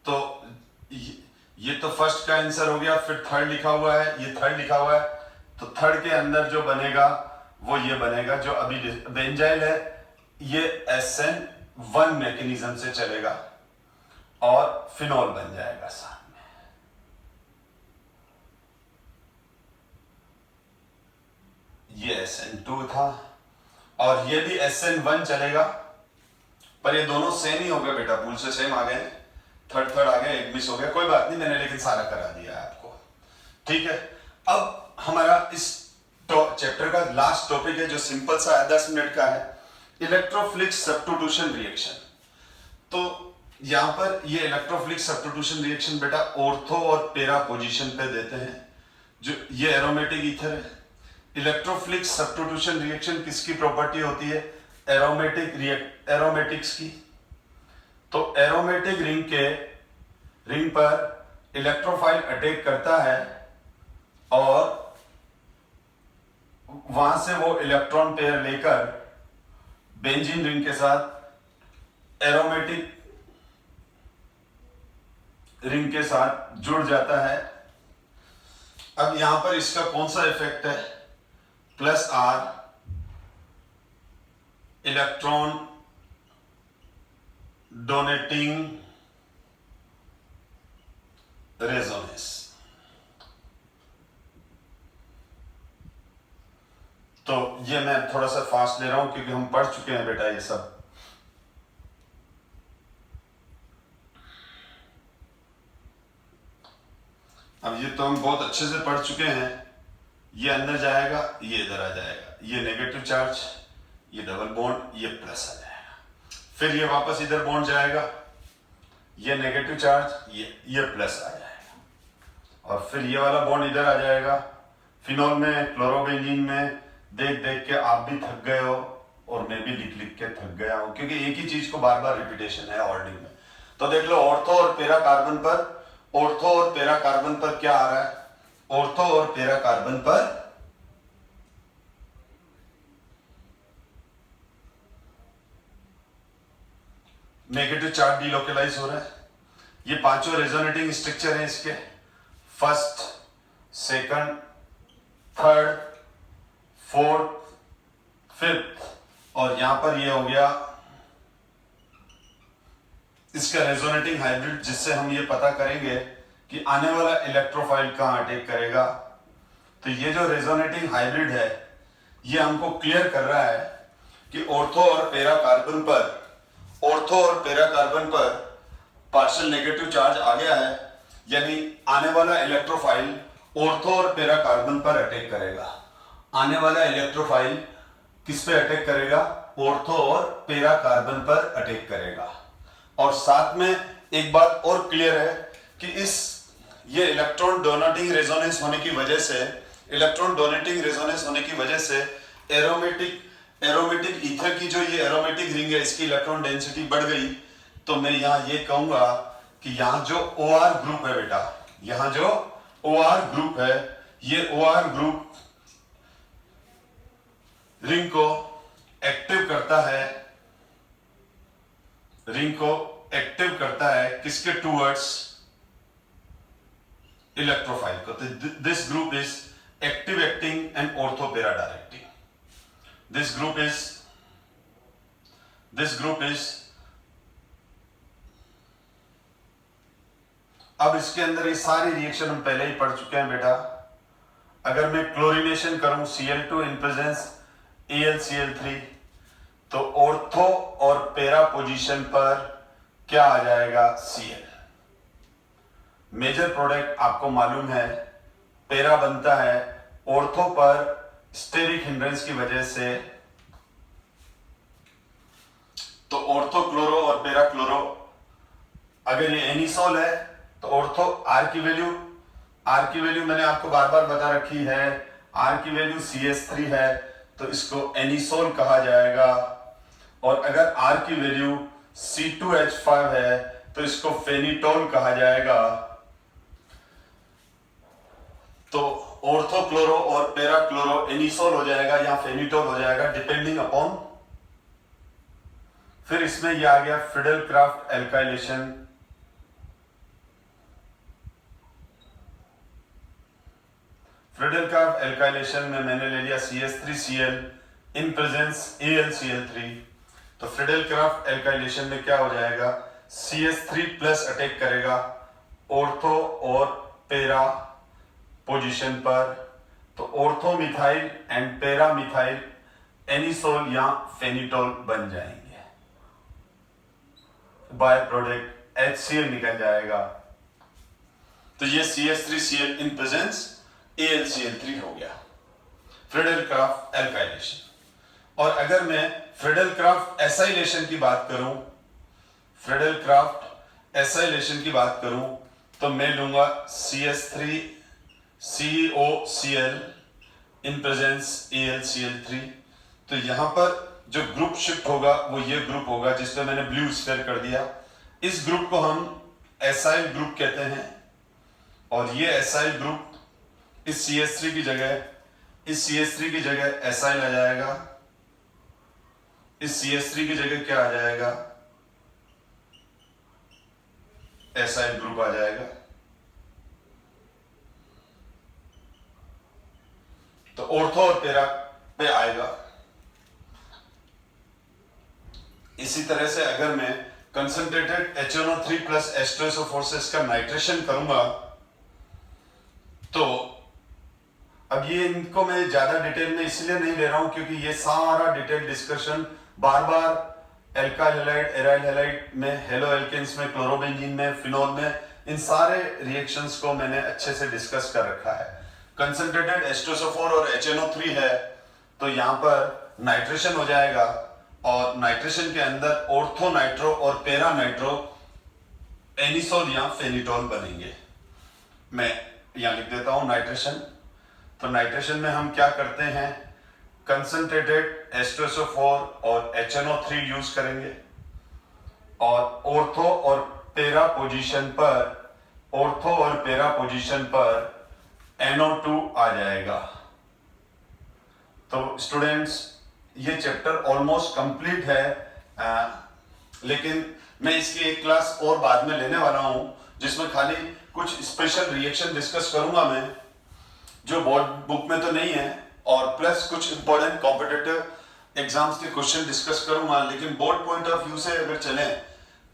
तो ये तो फर्स्ट का आंसर हो गया। फिर थर्ड लिखा हुआ है, ये थर्ड लिखा हुआ है, तो थर्ड के अंदर जो बनेगा वो ये बनेगा, जो अभी बेंजाइल है, ये SN1 मैकेनिज्म से चलेगा और फिनॉल बन जाएगा साथ में। ये SN2 था और ये भी SN1 चलेगा, पर ये दोनों सेम ही हो गए बेटा, भूल से सेम आ गए, थर्ड आ गया, एक मिस हो गया, कोई बात नहीं, मैंने लेकिन सारा करा दिया है आपको, ठीक है। अब हमारा इस चैप्टर का लास्ट टॉपिक है, जो सिंपल सा है, 10 मिनट का है, इलेक्ट्रोफिलिक सब्स्टिट्यूशन रिएक्शन। तो यहां पर ये इलेक्ट्रोफिलिक सब्स्टिट्यूशन रिएक्शन बेटा ऑर्थो और पेरा पोजीशन पे देते हैं, जो ये एरोमेटिक ईथर है। इलेक्ट्रोफिलिक सब्स्टिट्यूशन रिएक्शन किसकी प्रॉपर्टी होती है? एरोमेटिक्स की। तो एरोमेटिक रिंग पर इलेक्ट्रोफाइल अटैक करता है और वहां से वो इलेक्ट्रॉन पेयर लेकर बेंजीन रिंग के साथ एरोमेटिक रिंग के साथ जुड़ जाता है। अब यहां पर इसका कौन सा इफेक्ट है? +R electron donating resonance. तो ये मैं थोड़ा सा फास्ट ले रहा हूं क्योंकि हम पढ़ चुके हैं बेटा ये सब। अब ये तो हम बहुत अच्छे से पढ़ चुके हैं। ये अंदर जाएगा, ये इधर आ जाएगा, ये नेगेटिव चार्ज, ये डबल बॉन्ड, ये प्लस आ जाएगा। फिर ये वापस इधर बॉन्ड जाएगा, ये नेगेटिव चार्ज, ये प्लस आ जाएगा। और फिर ये वाला बॉन्ड इधर आ जाएगा। फिनॉल में, क्लोरोबेंजीन में देख देख के आप भी थक गए हो और मैं भी लिख लिख के थक गया हूं, क्योंकि एक ही चीज को बार बार रिपीटेशन है ऑर्डिंग में। तो देख लो, ऑर्थो और पेरा कार्बन पर क्या आ रहा है? ऑर्थो और पेरा कार्बन पर नेगेटिव चार्ज डिलोकलाइज हो रहा है। ये पांचों रेजोनेटिंग स्ट्रक्चर है इसके, first, second, third, fourth, fifth, और यहां पर ये हो गया इसका रेजोनेटिंग हाइब्रिड, जिससे हम ये पता करेंगे कि आने वाला इलेक्ट्रोफाइल कहां अटैक करेगा। तो ये जो रेजोनेटिंग हाइब्रिड है, ये हमको क्लियर कर रहा है कि ऑर्थो और पेरा कार्बन पर पार्शियल नेगेटिव चार्ज आ गया है, यानी आने वाला इलेक्ट्रोफाइल ऑर्थो और पेरा कार्बन पर अटैक करेगा। आने वाला इलेक्ट्रोफाइल किस पे अटैक करेगा? ऑर्थो और पेरा कार्बन पर अटैक करेगा। और साथ में एक बात और क्लियर है कि ये इलेक्ट्रॉन डोनेटिंग रेजोनेंस होने की वजह से एरोमेटिक एरोमेटिक ईथर की जो ये एरोमेटिक रिंग है इसकी इलेक्ट्रॉन डेंसिटी बढ़ गई, तो मैं यहां ये कहूंगा कि यहां जो OR ग्रुप है बेटा, यहां जो OR ग्रुप है, ये OR ग्रुप रिंग को एक्टिव करता है, रिंग को एक्टिव करता है किसके टूवर्ड्स, इलेक्ट्रोफाइल को। This group is active acting and ortho para directing. This group is अब इसके अंदर ये सारी रिएक्शन हम पहले ही पढ़ चुके हैं बेटा। अगर मैं क्लोरीनेशन करूं Cl2 इन प्रेजेंस AlCl3, तो ऑर्थो और पैरा पोजीशन पर क्या आ जाएगा, Cl। मेजर प्रोडक्ट आपको मालूम है, पैरा बनता है ऑर्थो पर स्टेरिक हिंड्रेंस की वजह से, तो ऑर्थो क्लोरो और पैरा क्लोरो। अगर ये एनिसोल है तो ऑर्थो आर की वैल्यू मैंने आपको बार बार बता रखी है, आर की वैल्यू CH3 है तो इसको एनिसोल कहा जाएगा। और अगर आर की वैल्यू C2H5 है तो इसको फेनिटोल कहा जाएगा। तो ऑर्थो क्लोरो और पैरा क्लोरो एनिसोल हो जाएगा या फेनिटोल हो जाएगा, डिपेंडिंग अपॉन। फिर इसमें यह आ गया फ्रीडेल-क्राफ्ट एल्काइलेशन। फ्रीडेल-क्राफ्ट एल्काइलेशन में मैंने ले लिया CH3Cl इन प्रेजेंस AlCl3। तो फ्रीडेल-क्राफ्ट एल्काइलेशन में क्या हो जाएगा, CH3 प्लस अटैक करेगा ऑर्थो और पैरा पोजीशन पर, तो ortho methyl and para methyl anisole या फेनिटोल बन जाएंगे। बाय प्रोडक्ट HCl निकल जाएगा। तो ये CH3Cl इन प्रेजेंस AlCl3 हो गया, फ्रीडेल-क्राफ्ट एल्काइलेशन। और अगर मैं फ्रीडेल-क्राफ्ट एसाइलेशन की बात करूं, फ्रीडेल-क्राफ्ट एसाइलेशन की बात करूं, तो मैं लूंगा CH3 COCl in presence AlCl3। तो यहां पर जो ग्रुप शिफ्ट होगा वो ये ग्रुप होगा जिसमें मैंने ब्लू स्फीयर कर दिया। इस ग्रुप को हम एसाइल ग्रुप कहते हैं, और ये एसाइल ग्रुप इस CH3 की जगह एसाइल आ जाएगा, इस CH3 की जगह क्या आ जाएगा, एसाइल ग्रुप आ जाएगा। तो ऑर्थो और पैरा पे आएगा। इसी तरह से अगर मैं कंसंट्रेटेड HNO3 प्लस H2SO4 से इसका नाइट्रेशन करूंगा, तो अब ये इनको मैं ज्यादा डिटेल में इसलिए नहीं ले रहा हूं क्योंकि ये सारा डिटेल डिस्कशन बार बार एल्काइल हैलाइड, एराइल हैलाइड में, हेलो एल्केन्स में, क्लोरोबेंजीन में, फिनोल में, इन सारे रिएक्शंस को मैंने अच्छे से डिस्कस कर रखा है। कंसंट्रेटेड H2SO4 और HNO3 है तो यहां पर नाइट्रेशन हो जाएगा, और नाइट्रेशन के अंदर ऑर्थो नाइट्रो और पैरा नाइट्रो एनिसोल या फेनिटोल बनेंगे। मैं यहां लिख देता हूं नाइट्रेशन। तो नाइट्रेशन में हम क्या करते हैं, कंसंट्रेटेड H2SO4 और HNO3 यूज करेंगे, और ऑर्थो और पैरा पोजीशन पर NO2 आ जाएगा। तो स्टूडेंट्स ये चैप्टर ऑलमोस्ट कंप्लीट है, लेकिन मैं इसकी एक क्लास और बाद में लेने वाला हूं जिसमें खाली कुछ स्पेशल रिएक्शन डिस्कस करूंगा मैं, जो बोर्ड बुक में तो नहीं है, और प्लस कुछ इंपॉर्टेंट कॉम्पिटिटिव एग्जाम्स के क्वेश्चन डिस्कस करूंगा। लेकिन बोर्ड पॉइंट ऑफ व्यू से अगर चले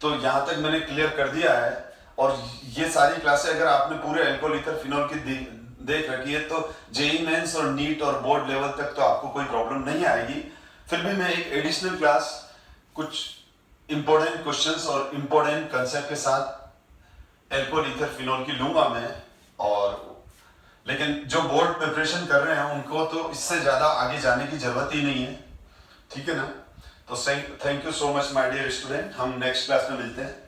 तो यहां तक मैंने क्लियर कर दिया है, और ये सारी क्लासें अगर आपने पूरे अल्कोहल ईथर फिनोल की देख रखी है तो जेईई मेंस और नीट और बोर्ड लेवल तक तो आपको कोई प्रॉब्लम नहीं आएगी। फिर भी मैं एक एडिशनल क्लास कुछ इंपॉर्टेंट क्वेश्चंस और इंपॉर्टेंट कंसेप्ट के साथ अल्कोहल ईथर फिनोल की लूंगा मैं। और लेकिन जो बोर्ड प्रिपरेशन कर रहे हैं उनको तो इससे ज्यादा आगे जाने की जरूरत ही नहीं है, ठीक है ना। तो thank you so much my dear student, हम नेक्स्ट क्लास में मिलते हैं।